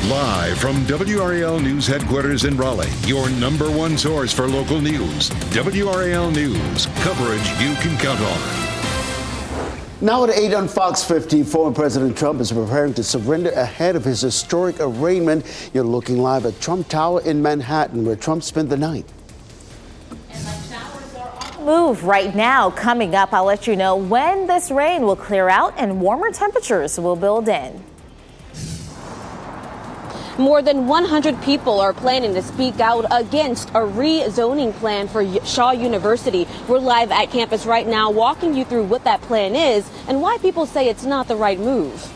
Live from WRAL News Headquarters in Raleigh, your number one source for local news. WRAL News, coverage you can count on. Now at 8 on Fox 50, former President Trump is preparing to surrender ahead of his historic arraignment. You're looking live at Trump Tower in Manhattan, where Trump spent the night. Move right now. Coming up, I'll let you know when this rain will clear out and warmer temperatures will build in. More than 100 people are planning to speak out against a rezoning plan for Shaw University. We're live at campus right now, walking you through what that plan is and why people say it's not the right move.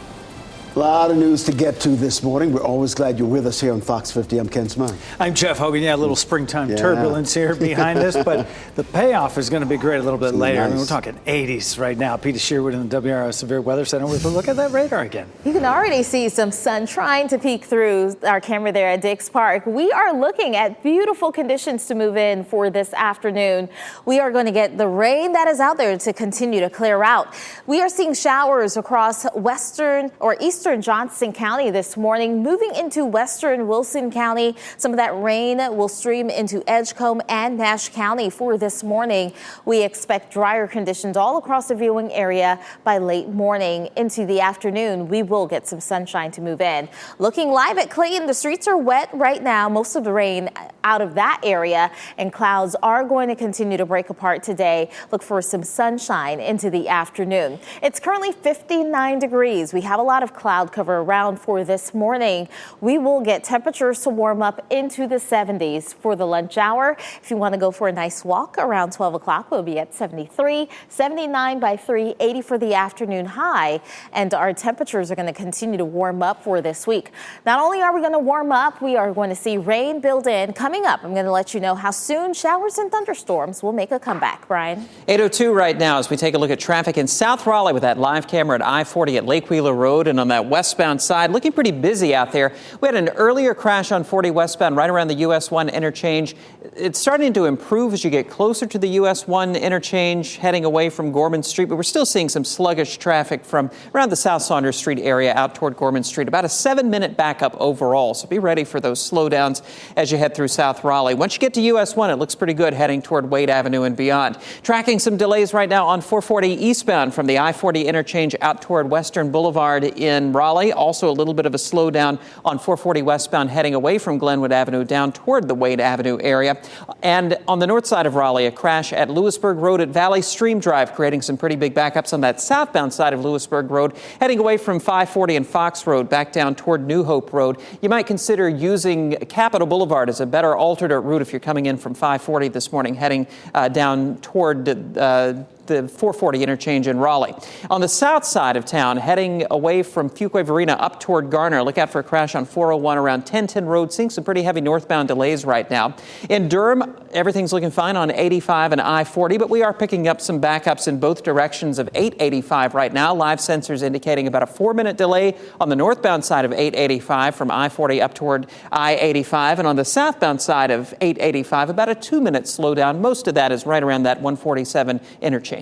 A lot of news to get to this morning. We're always glad you're with us here on Fox 50. I'm Ken Smythe. I'm Jeff Hogan. Yeah, a little springtime turbulence here behind us, but the payoff is going to be great a little bit later. Nice. I mean, we're talking 80s right now. Peter Sherwood in the WRAL Severe Weather Center with a look at that radar again. You can already see some sun trying to peek through our camera there at Dix Park. We are looking at beautiful conditions to move in for this afternoon. We are going to get the rain that is out there to continue to clear out. We are seeing showers across western or eastern Johnson County this morning, moving into western Wilson County. Some of that rain will stream into Edgecombe and Nash County for this morning. We expect drier conditions all across the viewing area by late morning into the afternoon. We will get some sunshine to move in. Looking live at Clayton, the streets are wet right now. Most of the rain out of that area, and clouds are going to continue to break apart today. Look for some sunshine into the afternoon. It's currently 59 degrees. We have a lot of cloud cover around for this morning. We will get temperatures to warm up into the 70s for the lunch hour. If you want to go for a nice walk around 12 o'clock, we'll be at 73, 79 by 3, 80 for the afternoon high. And our temperatures are going to continue to warm up for this week. Not only are we going to warm up, we are going to see rain build in. Coming up, I'm going to let you know how soon showers and thunderstorms will make a comeback. Brian? 8:02 right now as we take a look at traffic in South Raleigh with that live camera at I-40 at Lake Wheeler Road, and on that westbound side, looking pretty busy out there. We had an earlier crash on 40 westbound right around the US 1 interchange. It's starting to improve as you get closer to the US 1 interchange, heading away from Gorman Street, but we're still seeing some sluggish traffic from around the South Saunders Street area out toward Gorman Street. About a 7-minute backup overall, so be ready for those slowdowns as you head through South Raleigh. Once you get to US 1, it looks pretty good heading toward Wade Avenue and beyond. Tracking some delays right now on 440 eastbound from the I-40 interchange out toward Western Boulevard in Raleigh. Also a little bit of a slowdown on 440 westbound heading away from Glenwood Avenue down toward the Wade Avenue area. And on the north side of Raleigh, a crash at Lewisburg Road at Valley Stream Drive, creating some pretty big backups on that southbound side of Lewisburg Road, heading away from 540 and Fox Road back down toward New Hope Road. You might consider using Capitol Boulevard as a better alternate route if you're coming in from 540 this morning, heading down toward the 440 interchange in Raleigh. On the south side of town, heading away from Fuquay Arena up toward Garner, look out for a crash on 401 around 1010 Road, seeing some pretty heavy northbound delays right now. In Durham, everything's looking fine on 85 and I-40, but we are picking up some backups in both directions of 885 right now. Live sensors indicating about a 4-minute delay on the northbound side of 885 from I-40 up toward I-85, and on the southbound side of 885, about a 2-minute slowdown. Most of that is right around that 147 interchange.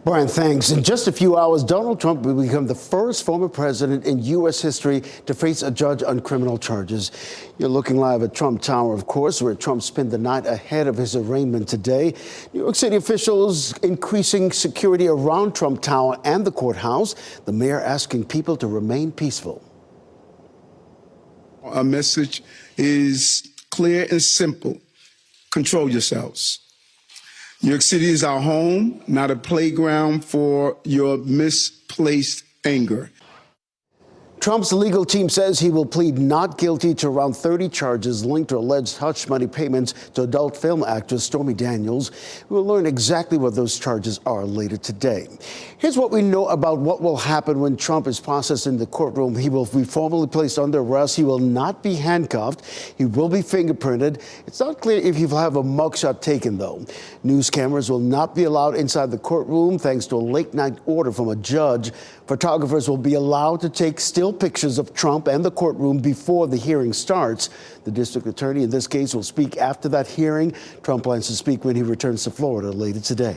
Brian, thanks. In just a few hours, Donald Trump will become the first former president in U.S. history to face a judge on criminal charges. You're looking live at Trump Tower, of course, where Trump spent the night ahead of his arraignment today. New York City officials increasing security around Trump Tower and the courthouse. The mayor asking people to remain peaceful. Our message is clear and simple. Control yourselves. New York City is our home, not a playground for your misplaced anger. Trump's legal team says he will plead not guilty to around 30 charges linked to alleged hush money payments to adult film actress Stormy Daniels. We'll learn exactly what those charges are later today. Here's what we know about what will happen when Trump is processed in the courtroom. He will be formally placed under arrest. He will not be handcuffed. He will be fingerprinted. It's not clear if he will have a mugshot taken, though. News cameras will not be allowed inside the courtroom thanks to a late-night order from a judge. Photographers will be allowed to take still pictures of Trump and the courtroom before the hearing starts. The district attorney in this case will speak after that hearing. Trump plans to speak when he returns to Florida later today.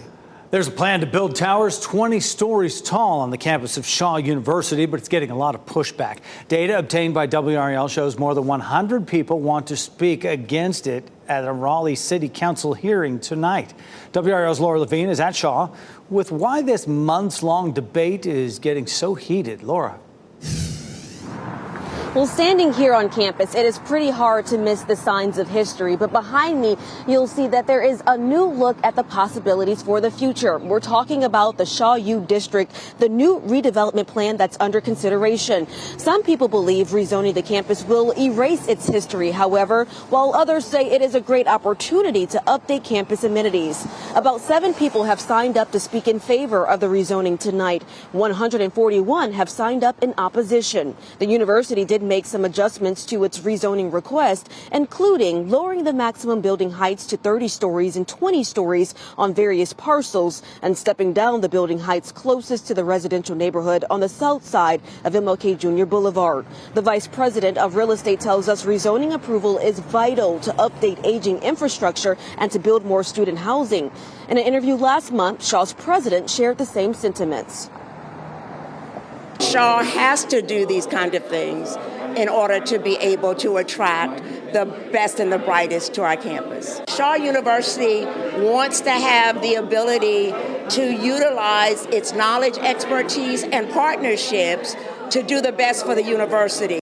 There's a plan to build towers 20 stories tall on the campus of Shaw University, but it's getting a lot of pushback. Data obtained by WRAL shows more than 100 people want to speak against it at a Raleigh City Council hearing tonight. WRAL's Laura Levine is at Shaw with why this months-long debate is getting so heated. Laura. Well, standing here on campus, it is pretty hard to miss the signs of history. But behind me, you'll see that there is a new look at the possibilities for the future. We're talking about the Shaw U District, the new redevelopment plan that's under consideration. Some people believe rezoning the campus will erase its history, however, while others say it is a great opportunity to update campus amenities. About 7 people have signed up to speak in favor of the rezoning tonight. 141 have signed up in opposition. The university did make some adjustments to its rezoning request, including lowering the maximum building heights to 30 stories and 20 stories on various parcels and stepping down the building heights closest to the residential neighborhood on the south side of MLK Jr. Boulevard. The vice president of real estate tells us rezoning approval is vital to update aging infrastructure and to build more student housing. In an interview last month, Shaw's president shared the same sentiments. Shaw has to do these kind of things in order to be able to attract the best and the brightest to our campus. Shaw University wants to have the ability to utilize its knowledge, expertise, and partnerships to do the best for the university.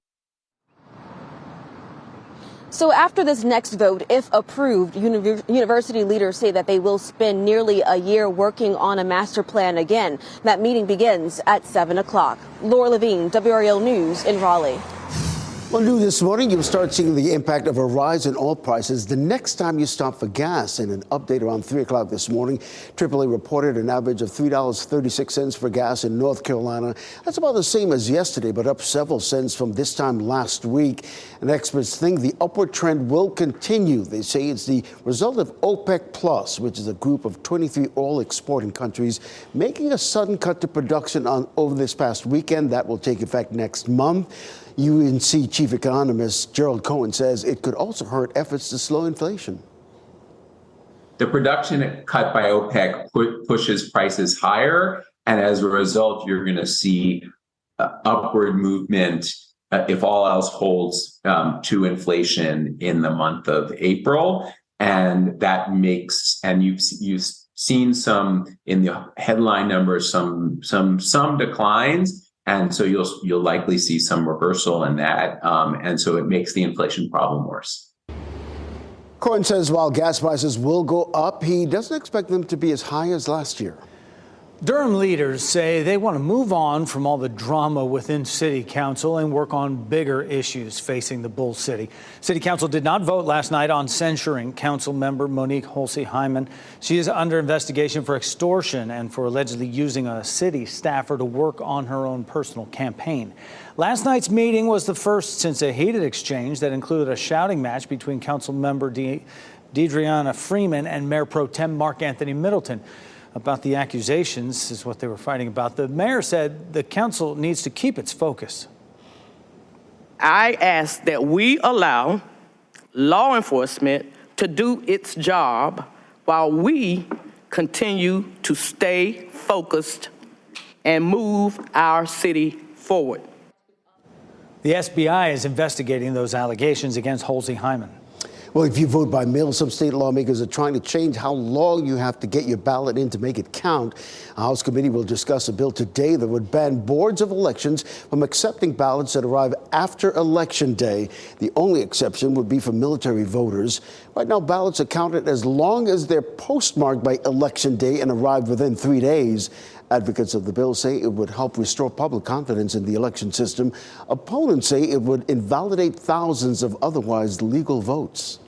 So after this next vote, if approved, university leaders say that they will spend nearly a year working on a master plan again. That meeting begins at 7 o'clock. Laura Levine, WRAL News in Raleigh. Well, new this morning, you'll start seeing the impact of a rise in oil prices the next time you stop for gas. In an update around 3 o'clock this morning, AAA reported an average of $3.36 for gas in North Carolina. That's about the same as yesterday, but up several cents from this time last week. And experts think the upward trend will continue. They say it's the result of OPEC Plus, which is a group of 23 oil exporting countries, making a sudden cut to production over this past weekend. That will take effect next month. UNC chief economist Gerald Cohen says it could also hurt efforts to slow inflation. The production cut by OPEC pushes prices higher, and as a result, you're going to see upward movement, if all else holds, to inflation in the month of April. And that makes, and you've seen some in the headline numbers, some declines. And so you'll likely see some reversal in that. And so it makes the inflation problem worse. Cohen says while gas prices will go up, he doesn't expect them to be as high as last year. Durham leaders say they want to move on from all the drama within City Council and work on bigger issues facing the Bull City. City Council did not vote last night on censuring Council member Monique Holsey-Hyman. She is under investigation for extortion and for allegedly using a city staffer to work on her own personal campaign. Last night's meeting was the first since a heated exchange that included a shouting match between Council member Deidreana Freeman and Mayor Pro Tem Mark Anthony Middleton. About the accusations is what they were fighting about. The mayor said the council needs to keep its focus. I ask that we allow law enforcement to do its job while we continue to stay focused and move our city forward. The SBI is investigating those allegations against Holsey-Hyman. Well, if you vote by mail, some state lawmakers are trying to change how long you have to get your ballot in to make it count. A House committee will discuss a bill today that would ban boards of elections from accepting ballots that arrive after Election Day. The only exception would be for military voters. Right now, ballots are counted as long as they're postmarked by Election Day and arrive within 3 days. Advocates of the bill say it would help restore public confidence in the election system. Opponents say it would invalidate thousands of otherwise legal votes.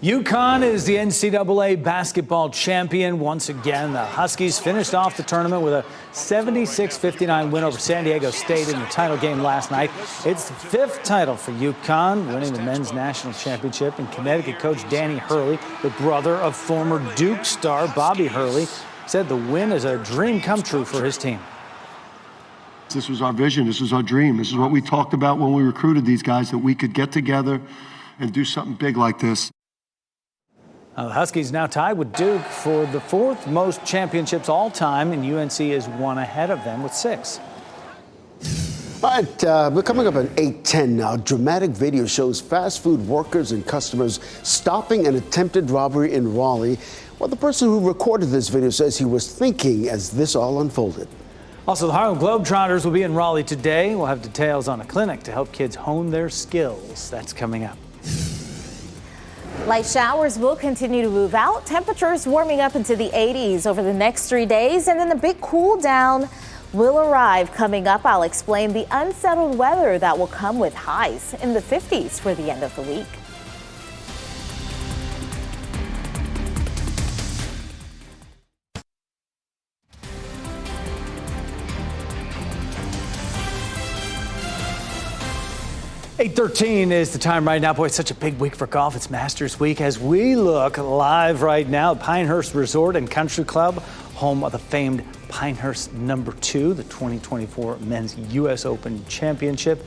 UConn is the NCAA basketball champion once again. The Huskies finished off the tournament with a 76-59 win over San Diego State in the title game last night. It's the 5th title for UConn, winning the men's national championship. And Connecticut coach Danny Hurley, the brother of former Duke star Bobby Hurley, said the win is a dream come true for his team. This was our vision. This was our dream. This is what we talked about when we recruited these guys, that we could get together and do something big like this. The Huskies now tied with Duke for the 4th most championships all time, and UNC is one ahead of them with 6. All right, we're coming up at 8:10 now. Dramatic video shows fast food workers and customers stopping an attempted robbery in Raleigh. Well, the person who recorded this video says he was thinking as this all unfolded. Also, the Harlem Globetrotters will be in Raleigh today. We'll have details on a clinic to help kids hone their skills. That's coming up. Light showers will continue to move out. Temperatures warming up into the 80s over the next 3 days, and then the big cool down will arrive coming up. I'll explain the unsettled weather that will come with highs in the 50s for the end of the week. .13 is the time right now. Boy, it's such a big week for golf. It's Masters Week as we look live right now at Pinehurst Resort and Country Club, home of the famed Pinehurst #2, the 2024 Men's U.S. Open Championship.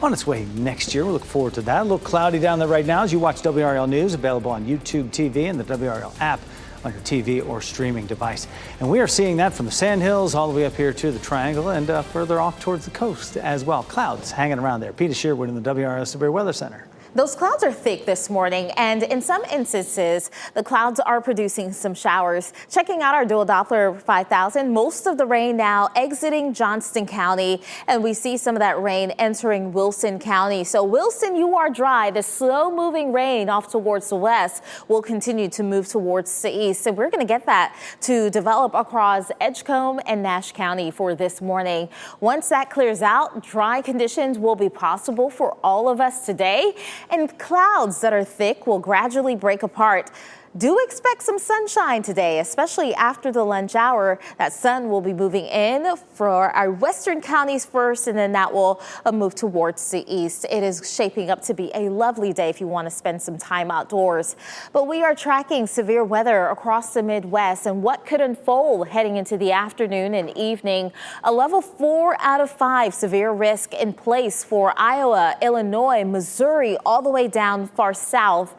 On its way next year. We look forward to that. A little cloudy down there right now as you watch WRAL News, available on YouTube TV and the WRAL app on your TV or streaming device. And we are seeing that from the Sandhills all the way up here to the Triangle and further off towards the coast as well. Clouds hanging around there. Peter Sherwood in the WRAL Severe Weather Center. Those clouds are thick this morning, and in some instances, the clouds are producing some showers. Checking out our dual Doppler 5000, most of the rain now exiting Johnston County, and we see some of that rain entering Wilson County. So Wilson, you are dry. The slow-moving rain off towards the west will continue to move towards the east, and we're going to get that to develop across Edgecombe and Nash County for this morning. Once that clears out, dry conditions will be possible for all of us today. And clouds that are thick will gradually break apart. Do expect some sunshine today, especially after the lunch hour. That sun will be moving in for our western counties first, and then that will move towards the east. It is shaping up to be a lovely day if you want to spend some time outdoors. But we are tracking severe weather across the Midwest and what could unfold heading into the afternoon and evening. A level 4 out of 5 severe risk in place for Iowa, Illinois, Missouri, all the way down far south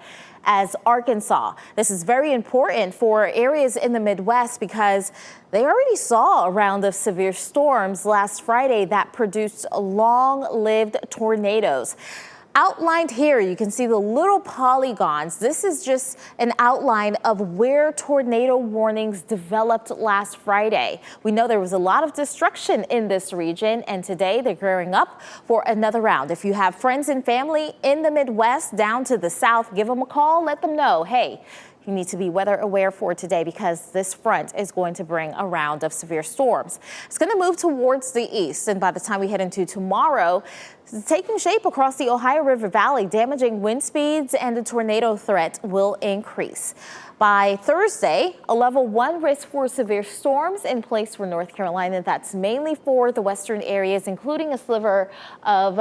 as Arkansas. This is very important for areas in the Midwest because they already saw a round of severe storms last Friday that produced long-lived tornadoes. Outlined here, you can see the little polygons. This is just an outline of where tornado warnings developed last Friday. We know there was a lot of destruction in this region, and today they're gearing up for another round. If you have friends and family in the Midwest down to the south, give them a call. Let them know, hey, you need to be weather aware for today because this front is going to bring a round of severe storms. It's going to move towards the east, and by the time we head into tomorrow, it's taking shape across the Ohio River Valley, damaging wind speeds, and the tornado threat will increase. By Thursday, a level 1 risk for severe storms in place for North Carolina. That's mainly for the western areas, including a sliver of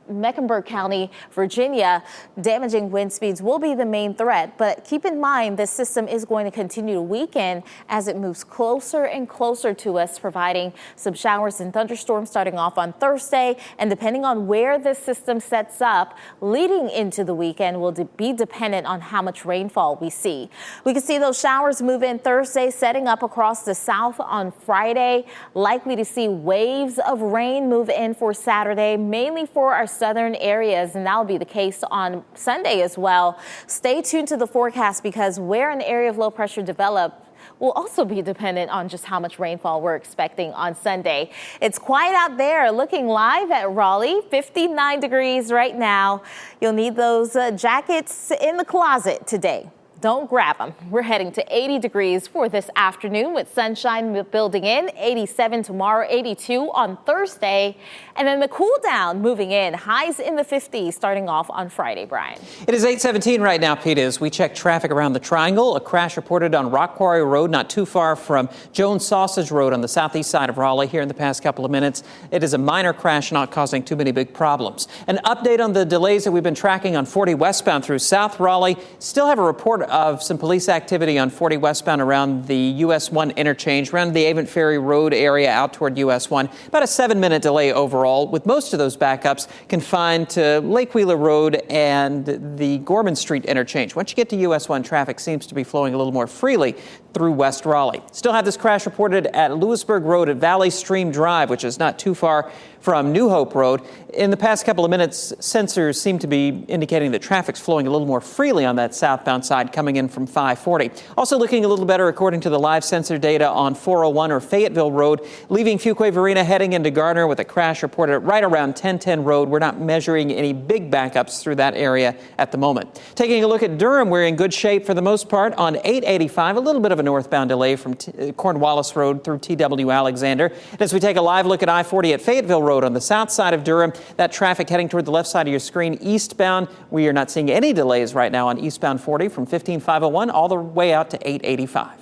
Mecklenburg County, Virginia. Damaging wind speeds will be the main threat, but keep in mind this system is going to continue to weaken as it moves closer and closer to us, providing some showers and thunderstorms starting off on Thursday. And depending on where this system sets up leading into the weekend will be dependent on how much rainfall we see. We can see those showers move in Thursday, setting up across the south on Friday. Likely to see waves of rain move in for Saturday, mainly for our southern areas, and that will be the case on Sunday as well. Stay tuned to the forecast because where an area of low pressure develops will also be dependent on just how much rainfall we're expecting on Sunday. It's quiet out there. Looking live at Raleigh, 59 degrees right now. You'll need those jackets in the closet today. Don't grab them. We're heading to 80 degrees for this afternoon with sunshine building in. 87 tomorrow, 82 on Thursday. And then the cool down moving in. Highs in the 50s starting off on Friday, Brian. It is 8:17 right now, Pete, as we check traffic around the Triangle. A crash reported on Rock Quarry Road, not too far from Jones Sausage Road on the southeast side of Raleigh here in the past couple of minutes. It is a minor crash, not causing too many big problems. An update on the delays that we've been tracking on 40 westbound through South Raleigh. Still have a report of some police activity on 40 westbound around the US 1 interchange, around the Avon Ferry Road area out toward US 1. About a 7-minute delay overall, with most of those backups confined to Lake Wheeler Road and the Gorman Street interchange. Once you get to US 1, traffic seems to be flowing a little more freely through West Raleigh. Still have this crash reported at Lewisburg Road at Valley Stream Drive, which is not too far from New Hope Road. In the past couple of minutes, sensors seem to be indicating that traffic's flowing a little more freely on that southbound side coming in from 540. Also looking a little better according to the live sensor data on 401 or Fayetteville Road, leaving Fuquay-Varina heading into Garner with a crash reported right around 1010 Road. We're not measuring any big backups through that area at the moment. Taking a look at Durham, we're in good shape for the most part on 885, a little bit of a northbound delay from Cornwallis Road through TW Alexander. And as we take a live look at I-40 at Fayetteville Road on the south side of Durham, that traffic heading toward the left side of your screen eastbound. We are not seeing any delays right now on eastbound 40 from 15501 all the way out to 885.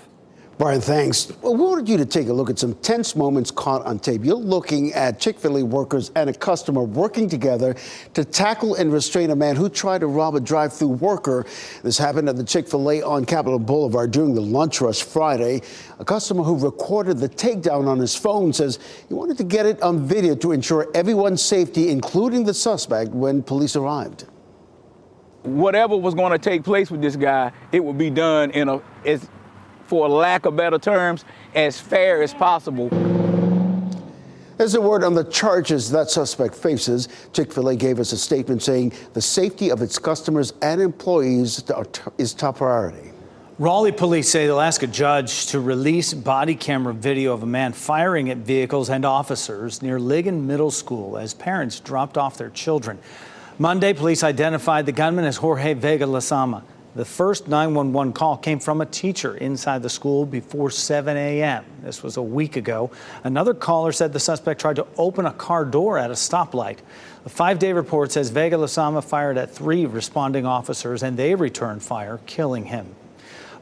Brian, thanks. Well, we wanted you to take a look at some tense moments caught on tape. You're looking at Chick-fil-A workers and a customer working together to tackle and restrain a man who tried to rob a drive-thru worker. This happened at the Chick-fil-A on Capitol Boulevard during the lunch rush Friday. A customer who recorded the takedown on his phone says he wanted to get it on video to ensure everyone's safety, including the suspect, when police arrived. Whatever was going to take place with this guy, it would be done for lack of better terms, as fair as possible. As a word on the charges that suspect faces, Chick-fil-A gave us a statement saying the safety of its customers and employees is top priority. Raleigh police say they'll ask a judge to release body camera video of a man firing at vehicles and officers near Ligon Middle School as parents dropped off their children. Monday, police identified the gunman as Jorge Vega Lasama. The first 911 call came from a teacher inside the school before 7 a.m. This was a week ago. Another caller said the suspect tried to open a car door at a stoplight. A 5-day report says Vega Lasama fired at 3 responding officers, and they returned fire, killing him.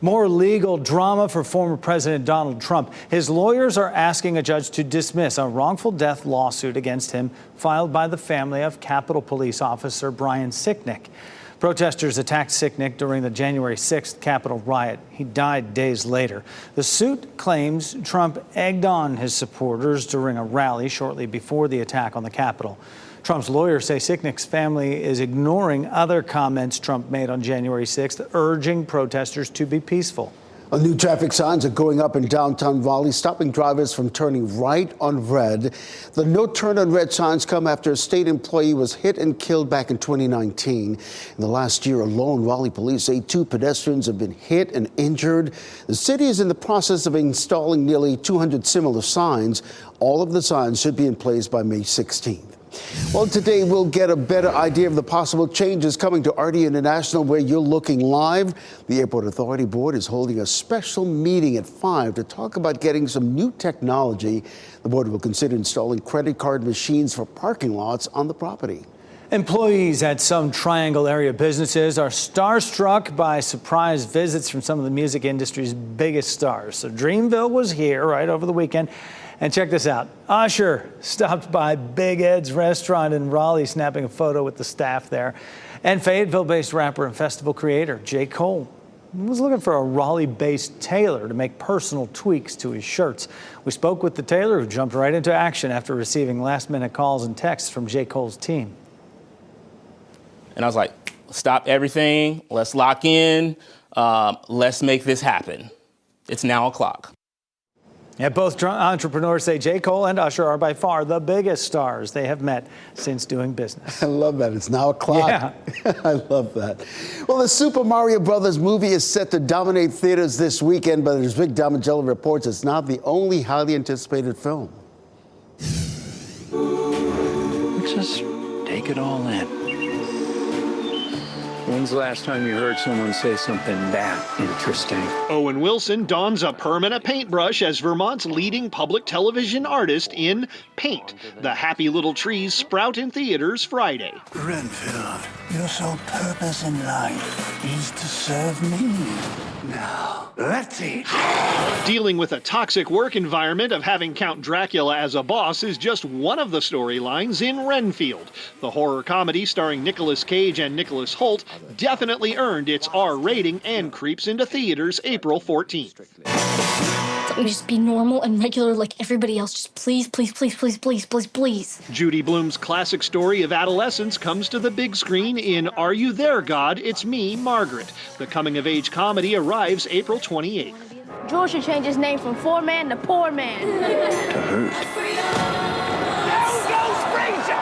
More legal drama for former President Donald Trump. His lawyers are asking a judge to dismiss a wrongful death lawsuit against him filed by the family of Capitol Police Officer Brian Sicknick. Protesters attacked Sicknick during the January 6th Capitol riot. He died days later. The suit claims Trump egged on his supporters during a rally shortly before the attack on the Capitol. Trump's lawyers say Sicknick's family is ignoring other comments Trump made on January 6th, urging protesters to be peaceful. New traffic signs are going up in downtown Raleigh, stopping drivers from turning right on red. The no turn on red signs come after a state employee was hit and killed back in 2019. In the last year alone, Raleigh police say 2 pedestrians have been hit and injured. The city is in the process of installing nearly 200 similar signs. All of the signs should be in place by May 16th. Well, today we'll get a better idea of the possible changes coming to RD International, where you're looking live. The Airport Authority Board is holding a special meeting at 5 to talk about getting some new technology. The board will consider installing credit card machines for parking lots on the property. Employees at some Triangle area businesses are starstruck by surprise visits from some of the music industry's biggest stars. So Dreamville was here right over the weekend. And check this out. Usher stopped by Big Ed's restaurant in Raleigh, snapping a photo with the staff there. And Fayetteville-based rapper and festival creator J. Cole was looking for a Raleigh-based tailor to make personal tweaks to his shirts. We spoke with the tailor, who jumped right into action after receiving last-minute calls and texts from J. Cole's team. And I was like, stop everything. Let's lock in. Let's make this happen. It's now o'clock. Yeah, both entrepreneurs say J. Cole and Usher are by far the biggest stars they have met since doing business. I love that. It's now o'clock. Yeah. I love that. Well, the Super Mario Brothers movie is set to dominate theaters this weekend, but as Vic Damagello reports, it's not the only highly anticipated film. Just take it all in. When's the last time you heard someone say something that interesting? Owen Wilson dons a permanent paintbrush as Vermont's leading public television artist in Paint. The happy little trees sprout in theaters Friday. Renfield, your sole purpose in life is to serve me. Now, let's eat. Dealing with a toxic work environment of having Count Dracula as a boss is just one of the storylines in Renfield. The horror comedy starring Nicolas Cage and Nicholas Hoult definitely earned its R rating and creeps into theaters April 14th. Let me just be normal and regular like everybody else. Just please, please, please, please, please, please, please. Judy Blume's classic story of adolescence comes to the big screen in Are You There, God? It's Me, Margaret. The coming-of-age comedy arrives April 28th. George should change his name from Four Man to Poor Man.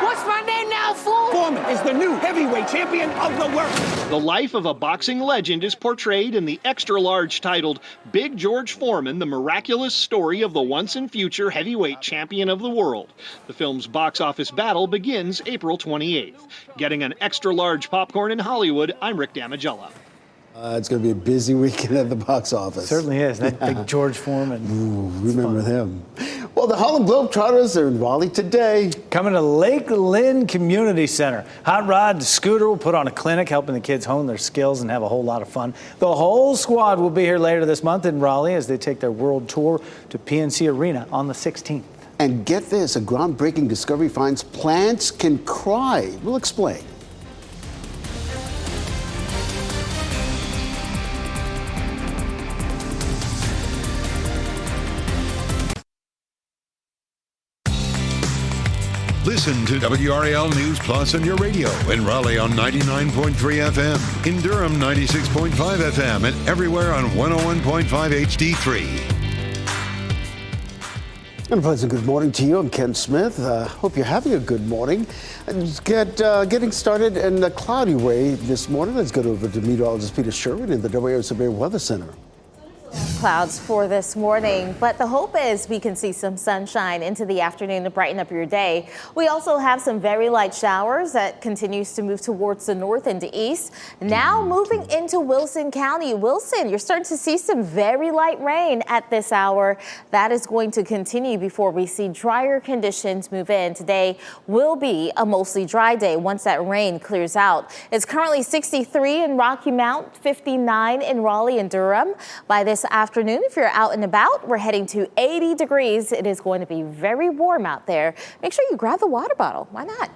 What's my name now, fool? Foreman is the new heavyweight champion of the world. The life of a boxing legend is portrayed in the extra-large titled Big George Foreman, the miraculous story of the once-and-future heavyweight champion of the world. The film's box office battle begins April 28th. Getting an extra-large popcorn in Hollywood, I'm Rick Damigella. It's going to be a busy weekend at the box office. Certainly is. That big George Foreman. Ooh, remember him. Well, the Harlem Globetrotters are in Raleigh today. Coming to Lake Lynn Community Center. Hot Rod and Scooter will put on a clinic helping the kids hone their skills and have a whole lot of fun. The whole squad will be here later this month in Raleigh as they take their world tour to PNC Arena on the 16th. And get this, a groundbreaking discovery finds plants can cry. We'll explain. Listen to WRAL News Plus on your radio in Raleigh on 99.3 FM, in Durham 96.5 FM, and everywhere on 101.5 HD3. And a pleasant good morning to you. I'm Ken Smith. Hope you're having a good morning. Getting started in a cloudy way this morning. Let's go over to meteorologist Peter Sherwin in the WRAL Weather Center. Clouds for this morning, but the hope is we can see some sunshine into the afternoon to brighten up your day. We also have some very light showers that continues to move towards the north and the east. Now moving into Wilson County. Wilson, you're starting to see some very light rain at this hour. That is going to continue before we see drier conditions move in. Today will be a mostly dry day once that rain clears out. It's currently 63 in Rocky Mount, 59 in Raleigh and Durham. By this afternoon, if you're out and about, we're heading to 80 degrees. It is going to be very warm out there. Make sure you grab the water bottle. Why not?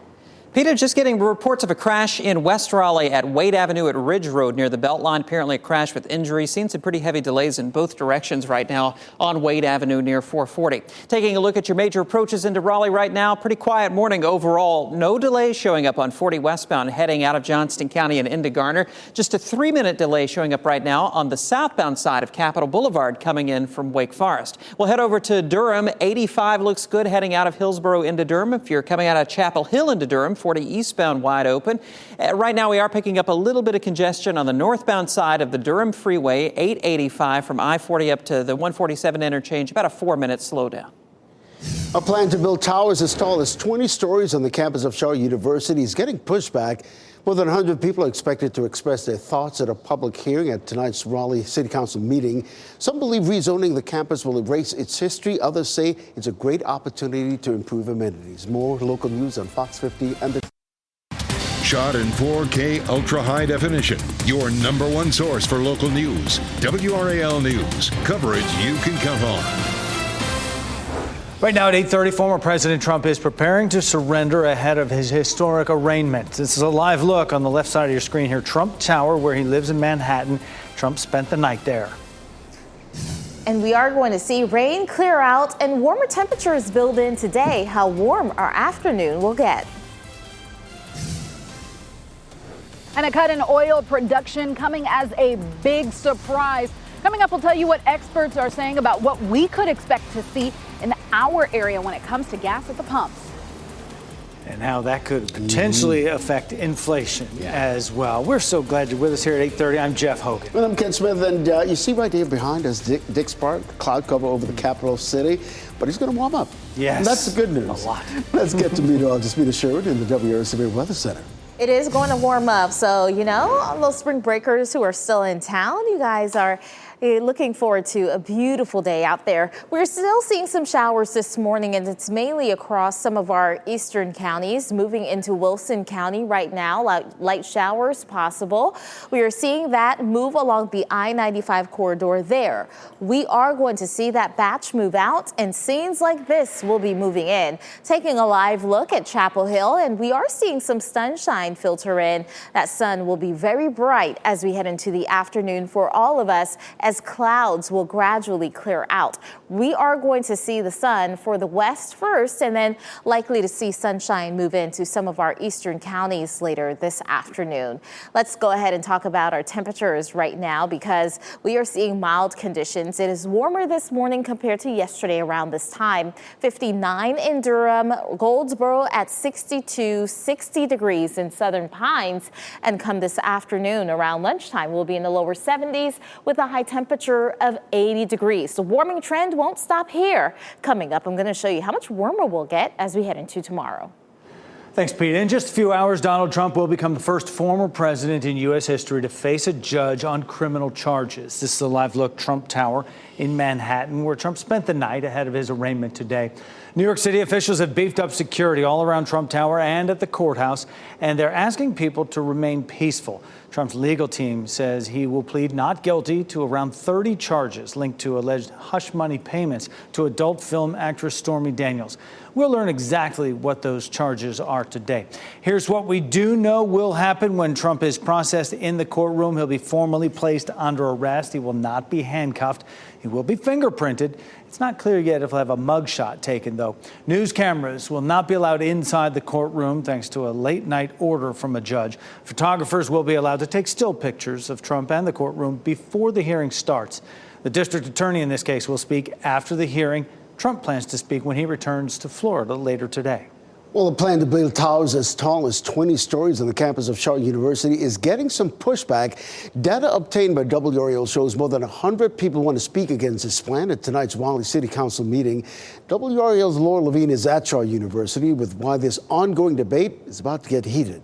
Peter, just getting reports of a crash in West Raleigh at Wade Avenue at Ridge Road near the Beltline. Apparently a crash with injuries. Seen some pretty heavy delays in both directions right now on Wade Avenue near 440. Taking a look at your major approaches into Raleigh right now. Pretty quiet morning overall. No delays showing up on 40 westbound heading out of Johnston County and into Garner. Just a 3-minute delay showing up right now on the southbound side of Capitol Boulevard coming in from Wake Forest. We'll head over to Durham. 85 looks good heading out of Hillsborough into Durham. If you're coming out of Chapel Hill into Durham, 40 eastbound wide open. Right now we are picking up a little bit of congestion on the northbound side of the Durham Freeway, 885 from I-40 up to the 147 interchange, about a 4-minute slowdown. A plan to build towers as tall as 20 stories on the campus of Shaw University is getting pushback. More than 100 people are expected to express their thoughts at a public hearing at tonight's Raleigh City Council meeting. Some believe rezoning the campus will erase its history. Others say it's a great opportunity to improve amenities. More local news on Fox 50 and the Shot in 4K ultra high definition. Your number one source for local news. WRAL News. Coverage you can count on. Right now at 8:30, former President Trump is preparing to surrender ahead of his historic arraignment. This is a live look on the left side of your screen here. Trump Tower, where he lives in Manhattan. Trump spent the night there. And we are going to see rain clear out and warmer temperatures build in today. How warm our afternoon will get. And a cut in oil production coming as a big surprise. Coming up, we'll tell you what experts are saying about what we could expect to see in our area when it comes to gas at the pumps. And how that could potentially affect inflation as well. We're so glad you're with us here at 8:30. I'm Jeff Hogan. And I'm Ken Smith, and you see right here behind us Dick's Park, cloud cover over the capital city, but he's going to warm up. Yes. And that's the good news. A lot. Let's get to meteorologist Peter Sherwood in the WRAL Weather Center. It is going to warm up. So, all those spring breakers who are still in town, you guys are Looking forward to a beautiful day out there. We're still seeing some showers this morning, and it's mainly across some of our eastern counties. Moving into Wilson County right now, light showers possible. We are seeing that move along the I-95 corridor there. We are going to see that batch move out, and scenes like this will be moving in. Taking a live look at Chapel Hill, and we are seeing some sunshine filter in. That sun will be very bright as we head into the afternoon for all of us, as clouds will gradually clear out. We are going to see the sun for the west first, and then likely to see sunshine move into some of our eastern counties later this afternoon. Let's go ahead and talk about our temperatures right now, because we are seeing mild conditions. It is warmer this morning compared to yesterday around this time. 59 in Durham, Goldsboro at 62, 60 degrees in Southern Pines. And come this afternoon around lunchtime, we'll be in the lower 70s with a high temperature of 80 degrees. The warming trend won't stop here. Coming up, I'm going to show you how much warmer we'll get as we head into tomorrow. Thanks, Pete. In just a few hours, Donald Trump will become the first former president in U.S. history to face a judge on criminal charges. This is a live look Trump Tower in Manhattan, where Trump spent the night ahead of his arraignment today. New York City officials have beefed up security all around Trump Tower and at the courthouse, and they're asking people to remain peaceful. Trump's legal team says he will plead not guilty to around 30 charges linked to alleged hush money payments to adult film actress Stormy Daniels. We'll learn exactly what those charges are today. Here's what we do know will happen when Trump is processed in the courtroom. He'll be formally placed under arrest. He will not be handcuffed. He will be fingerprinted. It's not clear yet if he'll have a mugshot taken, though. News cameras will not be allowed inside the courtroom thanks to a late-night order from a judge. Photographers will be allowed to take still pictures of Trump and the courtroom before the hearing starts. The district attorney in this case will speak after the hearing. Trump plans to speak when he returns to Florida later today. Well, the plan to build towers as tall as 20 stories on the campus of Shaw University is getting some pushback. Data obtained by WRAL shows more than 100 people want to speak against this plan at tonight's Raleigh City Council meeting. WRAL's Laura Levine is at Shaw University with why this ongoing debate is about to get heated.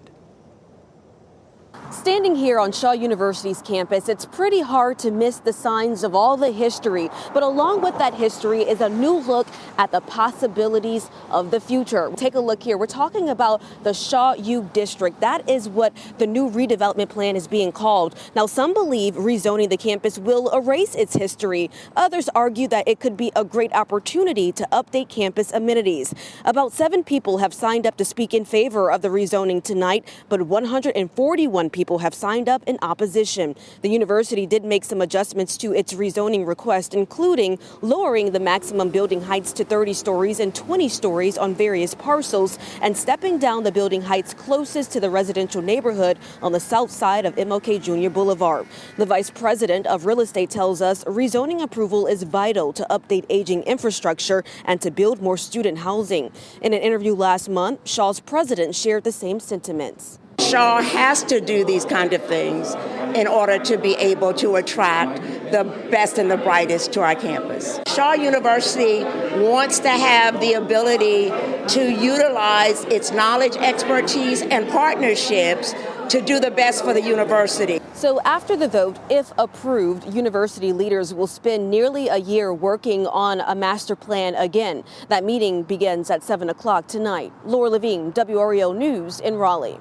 Standing here on Shaw University's campus, it's pretty hard to miss the signs of all the history. But along with that history is a new look at the possibilities of the future. Take a look here. We're talking about the Shaw U district. That is what the new redevelopment plan is being called. Now, some believe rezoning the campus will erase its history. Others argue that it could be a great opportunity to update campus amenities. About 7 people have signed up to speak in favor of the rezoning tonight, but 141 people have signed up in opposition. The university did make some adjustments to its rezoning request, including lowering the maximum building heights to 30 stories and 20 stories on various parcels, and stepping down the building heights closest to the residential neighborhood on the south side of MLK Jr. Boulevard. The vice president of real estate tells us rezoning approval is vital to update aging infrastructure and to build more student housing. In an interview last month, Shaw's president shared the same sentiments. Shaw has to do these kind of things in order to be able to attract the best and the brightest to our campus. Shaw University wants to have the ability to utilize its knowledge, expertise, and partnerships to do the best for the university. So after the vote, if approved, university leaders will spend nearly a year working on a master plan again. That meeting begins at 7 o'clock tonight. Laura Levine, WRAL News in Raleigh.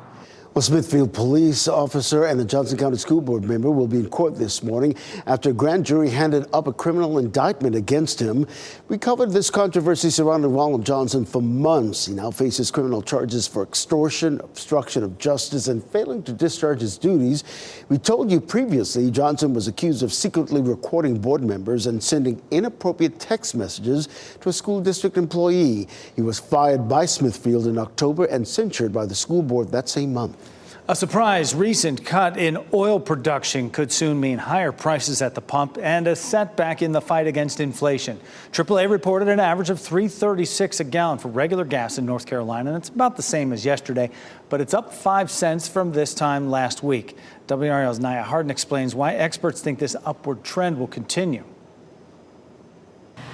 Well, Smithfield police officer and the Johnson County School Board member will be in court this morning after a grand jury handed up a criminal indictment against him. We covered this controversy surrounding Ronald Johnson for months. He now faces criminal charges for extortion, obstruction of justice, and failing to discharge his duties. We told you previously Johnson was accused of secretly recording board members and sending inappropriate text messages to a school district employee. He was fired by Smithfield in October and censured by the school board that same month. A surprise recent cut in oil production could soon mean higher prices at the pump and a setback in the fight against inflation. AAA reported an average of $3.36 a gallon for regular gas in North Carolina, and it's about the same as yesterday, but it's up 5 cents from this time last week. WRAL's Naya Harden explains why experts think this upward trend will continue.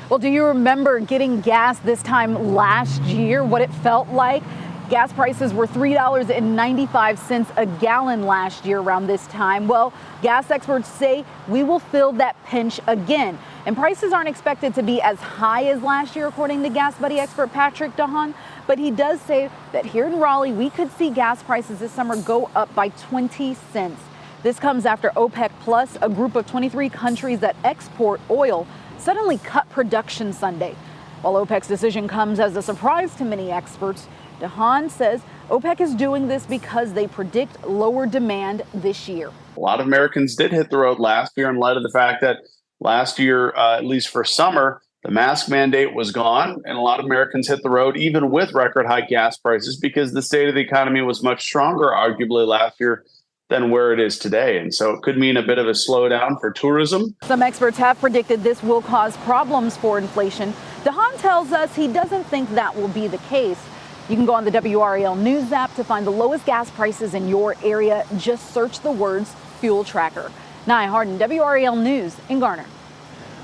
Well, do you remember getting gas this time last year, what it felt like? Gas prices were $3.95 a gallon last year around this time. Well, gas experts say we will feel that pinch again. And prices aren't expected to be as high as last year, according to Gas Buddy expert Patrick DeHaan. But he does say that here in Raleigh, we could see gas prices this summer go up by 20 cents. This comes after OPEC Plus, a group of 23 countries that export oil, suddenly cut production Sunday. While OPEC's decision comes as a surprise to many experts, DeHaan says OPEC is doing this because they predict lower demand this year. A lot of Americans did hit the road last year in light of the fact that last year, at least for summer, the mask mandate was gone, and a lot of Americans hit the road even with record high gas prices because the state of the economy was much stronger, arguably, last year than where it is today. And so it could mean a bit of a slowdown for tourism. Some experts have predicted this will cause problems for inflation. DeHaan tells us he doesn't think that will be the case. You can go on the WRAL News app to find the lowest gas prices in your area. Just search the words Fuel Tracker. Nye Harden, WRAL News in Garner.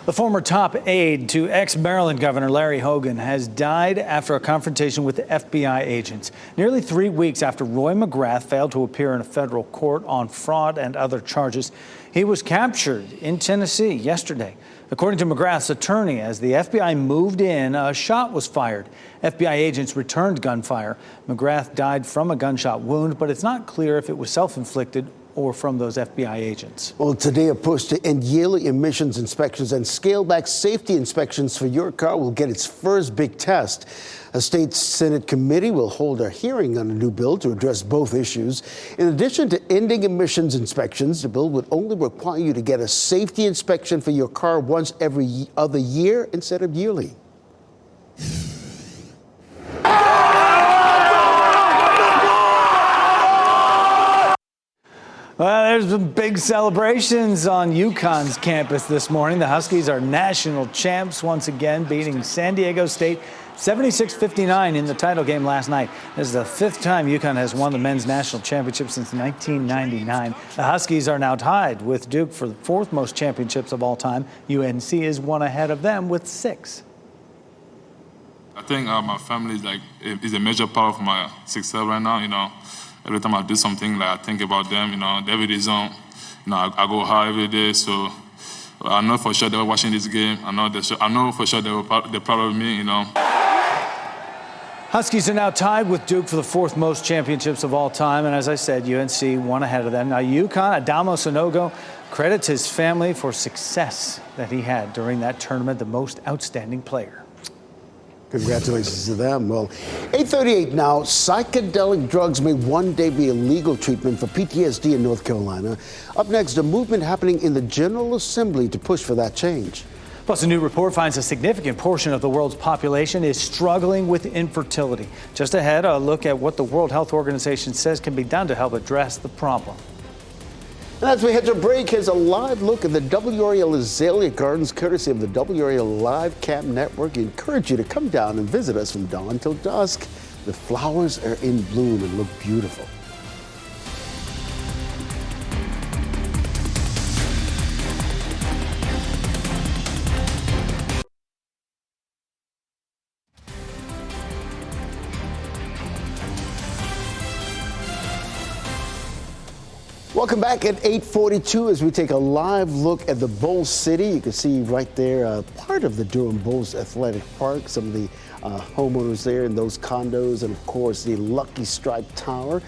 The former top aide to ex-Maryland Governor Larry Hogan has died after a confrontation with the FBI agents. Nearly 3 weeks after Roy McGrath failed to appear in a federal court on fraud and other charges, he was captured in Tennessee yesterday. According to McGrath's attorney, as the FBI moved in, a shot was fired. FBI agents returned gunfire. McGrath died from a gunshot wound, but it's not clear if it was self-inflicted or from those FBI agents. Well, today a push to end yearly emissions inspections and scale back safety inspections for your car will get its first big test. A state Senate committee will hold a hearing on a new bill to address both issues. In addition to ending emissions inspections, the bill would only require you to get a safety inspection for your car once every other year instead of yearly. Well, there's some big celebrations on UConn's campus this morning. The Huskies are national champs once again, beating San Diego State 76-59 in the title game last night. This is the fifth time UConn has won the men's national championship since 1999. The Huskies are now tied with Duke for the fourth most championships of all time. UNC is one ahead of them with 6. I think my family is a major part of my success right now. Every time I do something, I think about them. Every reason, I go hard every day. So I know for sure they were watching this game. I know for sure they're proud of me. Huskies are now tied with Duke for the fourth most championships of all time. And as I said, UNC one ahead of them. Now, UConn, Adamo Sanogo credits his family for success that he had during that tournament, the most outstanding player. Congratulations to them. Well, 8:38 now. Psychedelic drugs may one day be a legal treatment for PTSD in North Carolina. Up next, a movement happening in the General Assembly to push for that change. Plus, a new report finds a significant portion of the world's population is struggling with infertility. Just ahead, a look at what the World Health Organization says can be done to help address the problem. And as we head to break, here's a live look at the WRAL Azalea Gardens, courtesy of the WRAL Live Cam Network. We encourage you to come down and visit us from dawn till dusk. The flowers are in bloom and look beautiful. Welcome back at 8:42 as we take a live look at the Bull City. You can see right there part of the Durham Bulls Athletic Park, some of the homeowners there in those condos, and of course the Lucky Strike Tower.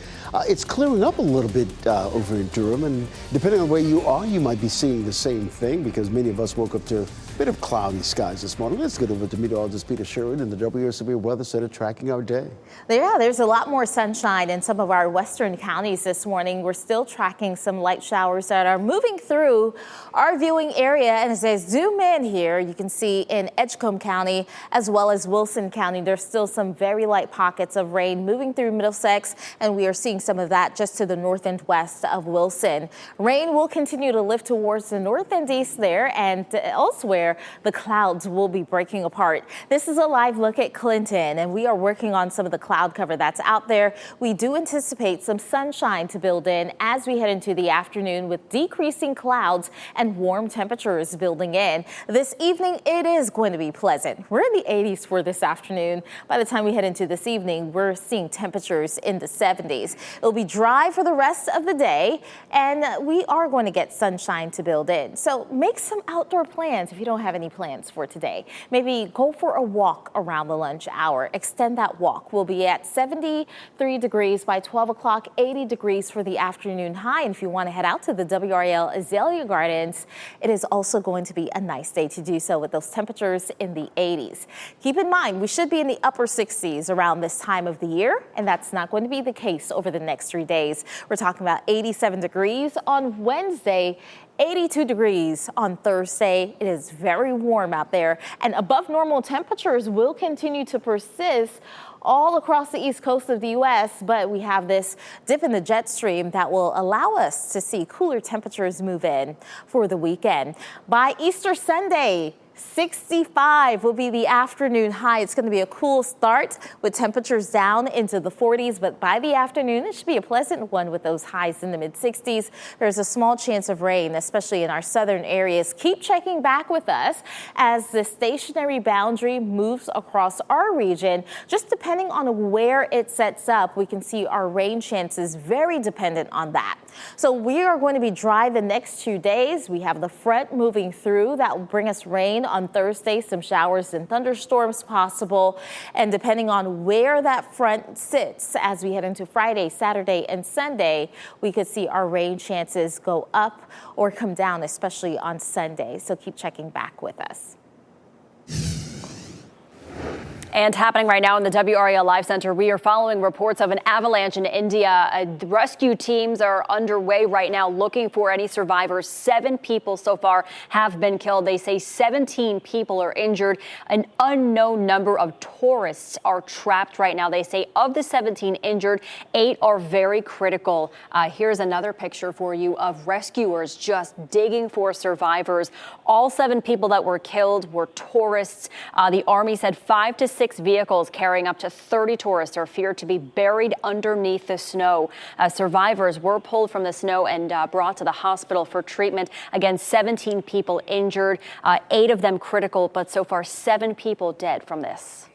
It's clearing up a little bit over in Durham, and depending on where you are, you might be seeing the same thing because many of us woke up to a bit of cloudy skies this morning. Let's get over to meteorologist Peter Sherwood in the WSOB Weather Center tracking our day. Yeah, there's a lot more sunshine in some of our western counties this morning. We're still tracking some light showers that are moving through our viewing area. And as I zoom in here, you can see in Edgecombe County as well as Wilson County, there's still some very light pockets of rain moving through Middlesex, and we are seeing some of that just to the north and west of Wilson. Rain will continue to lift towards the north and east there, and elsewhere the clouds will be breaking apart. This is a live look at Clinton, and we are working on some of the cloud cover that's out there. We do anticipate some sunshine to build in as we head into the afternoon, with decreasing clouds and warm temperatures building in. This evening it is going to be pleasant. We're in the 80s for this afternoon. By the time we head into this evening, we're seeing temperatures in the 70s. It'll be dry for the rest of the day, and we are going to get sunshine to build in. So make some outdoor plans if you don't have any plans for today. Maybe go for a walk around the lunch hour. Extend that walk. We'll be at 73 degrees by 12 o'clock, 80 degrees for the afternoon high. And if you want to head out to the WRAL Azalea Gardens, it is also going to be a nice day to do so with those temperatures in the 80s. Keep in mind, we should be in the upper 60s around this time of the year, and that's not going to be the case over the next 3 days. We're talking about 87 degrees on Wednesday, 82 degrees on Thursday. It is very warm out there, and above normal temperatures will continue to persist all across the east coast of the U.S., but we have this dip in the jet stream that will allow us to see cooler temperatures move in for the weekend. By Easter Sunday, 65 will be the afternoon high. It's going to be a cool start with temperatures down into the 40s, but by the afternoon, it should be a pleasant one with those highs in the mid-60s. There's a small chance of rain, especially in our southern areas. Keep checking back with us as the stationary boundary moves across our region. Just depending on where it sets up, we can see our rain chances very dependent on that. So we are going to be dry the next 2 days. We have the front moving through that will bring us rain on Thursday, some showers and thunderstorms possible. And depending on where that front sits as we head into Friday, Saturday, and Sunday, we could see our rain chances go up or come down, especially on Sunday. So keep checking back with us. And happening right now in the WRAL Live Center, we are following reports of an avalanche in India. Rescue teams are underway right now looking for any survivors. 7 people so far have been killed. They say 17 people are injured. An unknown number of tourists are trapped right now. They say of the 17 injured, 8 are very critical. Here's another picture for you of rescuers just digging for survivors. All 7 people that were killed were tourists. The Army said 5 to 6 vehicles carrying up to 30 tourists are feared to be buried underneath the snow. Survivors were pulled from the snow and brought to the hospital for treatment. Again, 17 people injured, 8 of them critical, but so far 7 people dead from this.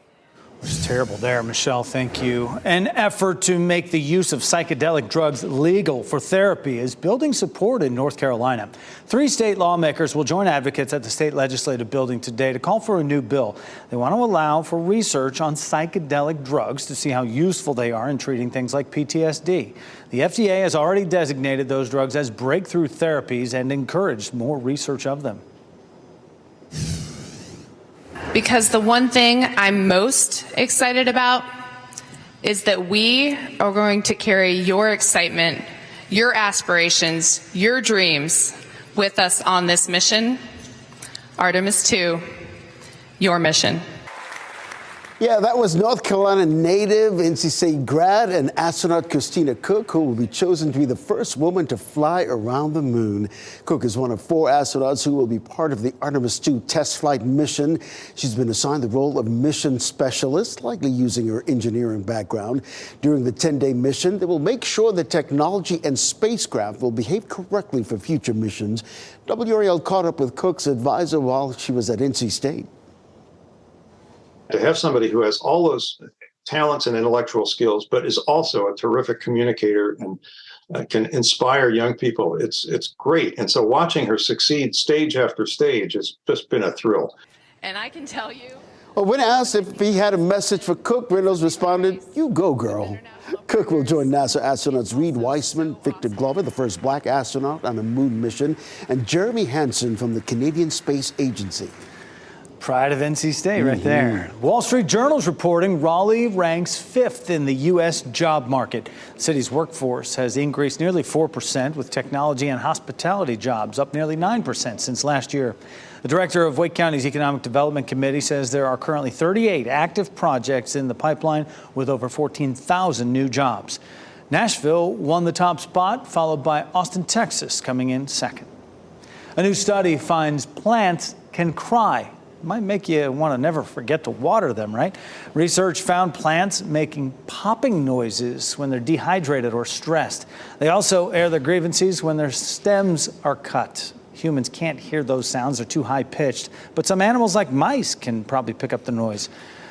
It's terrible there, Michelle. Thank you. An effort to make the use of psychedelic drugs legal for therapy is building support in North Carolina. 3 state lawmakers will join advocates at the state legislative building today to call for a new bill. They want to allow for research on psychedelic drugs to see how useful they are in treating things like PTSD. The FDA has already designated those drugs as breakthrough therapies and encouraged more research of them. Because the one thing I'm most excited about is that we are going to carry your excitement, your aspirations, your dreams with us on this mission. Artemis 2, your mission. Yeah, that was North Carolina native, NC State grad, and astronaut Christina Cook, who will be chosen to be the first woman to fly around the moon. Cook is one of 4 astronauts who will be part of the Artemis 2 test flight mission. She's been assigned the role of mission specialist, likely using her engineering background. During the 10-day mission, they will make sure the technology and spacecraft will behave correctly for future missions. WRAL caught up with Cook's advisor while she was at NC State. To have somebody who has all those talents and intellectual skills, but is also a terrific communicator and can inspire young people, it's great. And so watching her succeed stage after stage has just been a thrill. And I can tell you. Well, when asked if he had a message for Cook, Reynolds responded, "You go, girl." Cook will join NASA astronauts Reed Wiseman, Victor Glover, the first black astronaut on a moon mission, and Jeremy Hansen from the Canadian Space Agency. Pride of NC State right there. Wall Street Journal's reporting Raleigh ranks 5th in the U.S. job market. The city's workforce has increased nearly 4%, with technology and hospitality jobs up nearly 9% since last year. The director of Wake County's Economic Development Committee says there are currently 38 active projects in the pipeline with over 14,000 new jobs. Nashville won the top spot, followed by Austin, Texas, coming in second. A new study finds plants can cry. Might make you want to never forget to water them, right? Research found plants making popping noises when they're dehydrated or stressed. They also air their grievances when their stems are cut. Humans can't hear those sounds, they're too high pitched, but some animals like mice can probably pick up the noise.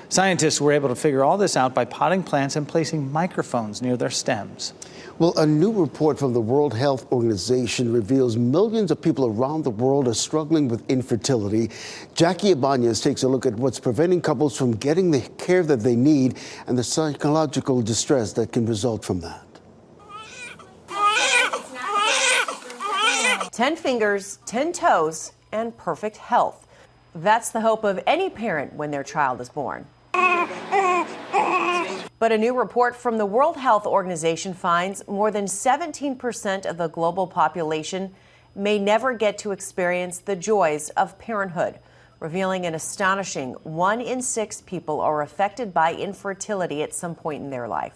Scientists were able to figure all this out by potting plants and placing microphones near their stems. Well, a new report from the World Health Organization reveals millions of people around the world are struggling with infertility. Jackie Ibanez takes a look at what's preventing couples from getting the care that they need and the psychological distress that can result from that. 10 fingers, 10 toes, and perfect health. That's the hope of any parent when their child is born. But a new report from the World Health Organization finds more than 17% of the global population may never get to experience the joys of parenthood, revealing an astonishing 1 in 6 people are affected by infertility at some point in their life.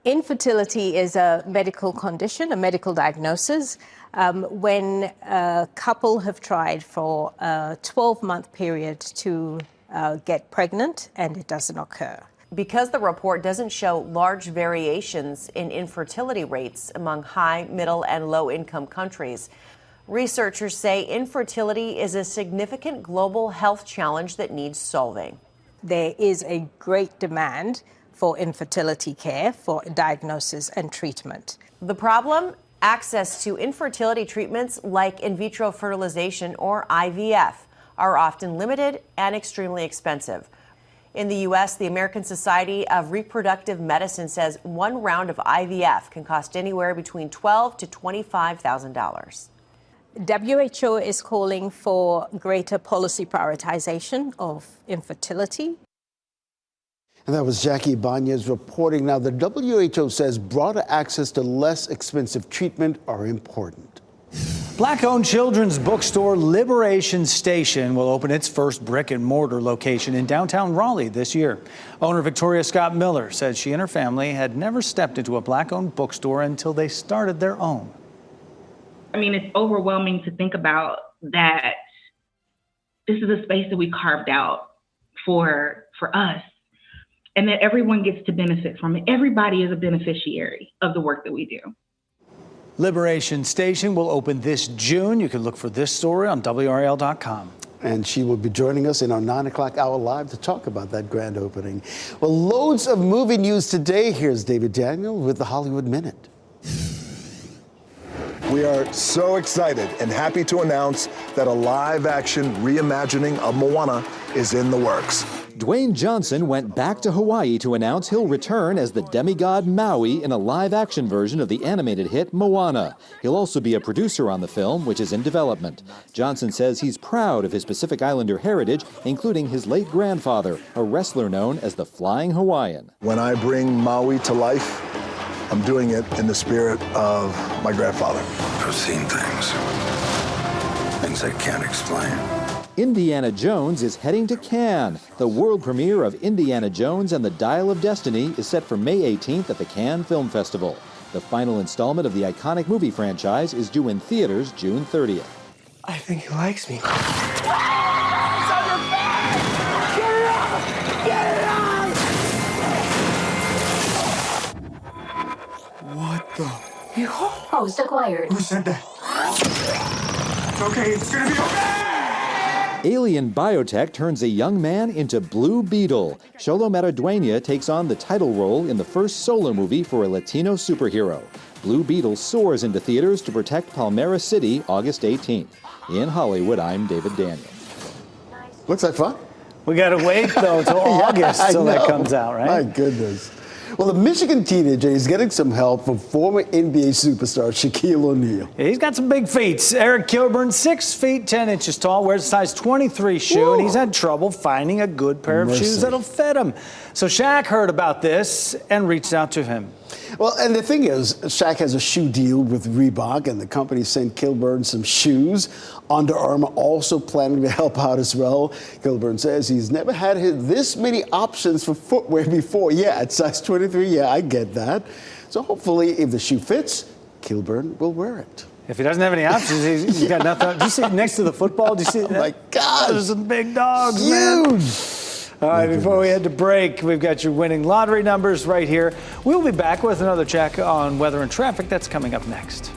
Infertility is a medical condition, a medical diagnosis. When a couple have tried for a 12-month period to get pregnant and it doesn't occur. Because the report doesn't show large variations in infertility rates among high, middle, and low-income countries, researchers say infertility is a significant global health challenge that needs solving. There is a great demand for infertility care, for diagnosis and treatment. The problem? Access to infertility treatments like in vitro fertilization or IVF are often limited and extremely expensive. In the U.S., the American Society of Reproductive Medicine says one round of IVF can cost anywhere between $12,000 to $25,000. WHO is calling for greater policy prioritization of infertility. And that was Jackie Ibanez reporting. Now, the WHO says broader access to less expensive treatment are important. Black-owned children's bookstore Liberation Station will open its first brick-and-mortar location in downtown Raleigh this year. Owner Victoria Scott Miller said she and her family had never stepped into a black-owned bookstore until they started their own. I mean, it's overwhelming to think about that this is a space that we carved out for us, and that everyone gets to benefit from it. Everybody is a beneficiary of the work that we do. Liberation Station will open this June. You can look for this story on WRAL.com. And she will be joining us in our 9 o'clock hour live to talk about that grand opening. Well, loads of movie news today. Here's David Daniel with the Hollywood Minute. We are so excited and happy to announce that a live-action reimagining of Moana is in the works. Dwayne Johnson went back to Hawaii to announce he'll return as the demigod Maui in a live-action version of the animated hit Moana. He'll also be a producer on the film, which is in development. Johnson says he's proud of his Pacific Islander heritage, including his late grandfather, a wrestler known as the Flying Hawaiian. When I bring Maui to life, I'm doing it in the spirit of my grandfather. I've seen things I can't explain. Indiana Jones is heading to Cannes. The world premiere of Indiana Jones and the Dial of Destiny is set for May 18th at the Cannes Film Festival. The final installment of the iconic movie franchise is due in theaters June 30th. I think he likes me. What the? Host acquired. Who said that? It's okay. It's gonna be okay. Alien biotech turns a young man into Blue Beetle. Xolo Maridueña takes on the title role in the first solo movie for a Latino superhero. Blue Beetle soars into theaters to protect Palmera City August 18th. In Hollywood, I'm David Daniel. Looks like fun. We got to wait, though, until August till that comes out, right? My goodness. Well, the Michigan teenager is getting some help from former NBA superstar Shaquille O'Neal. Yeah, he's got some big feet. Eric Kilburn, 6 feet 10 inches tall, wears a size 23 shoe, Woo! and he's had trouble finding a good pair of shoes that'll fit him. So Shaq heard about this and reached out to him. Well, and the thing is, Shaq has a shoe deal with Reebok, and the company sent Kilburn some shoes. Under Armour also planning to help out as well. Kilburn says he's never had this many options for footwear before. Yeah, at size 23, yeah, I get that. So hopefully, if the shoe fits, Kilburn will wear it. If he doesn't have any options, he's got nothing. Do you see it next to the football? Do you see that? Oh, my God. Those are some big dogs, Huge. man. All right, before we head to break, we've got your winning lottery numbers right here. We'll be back with another check on weather and traffic. That's coming up next.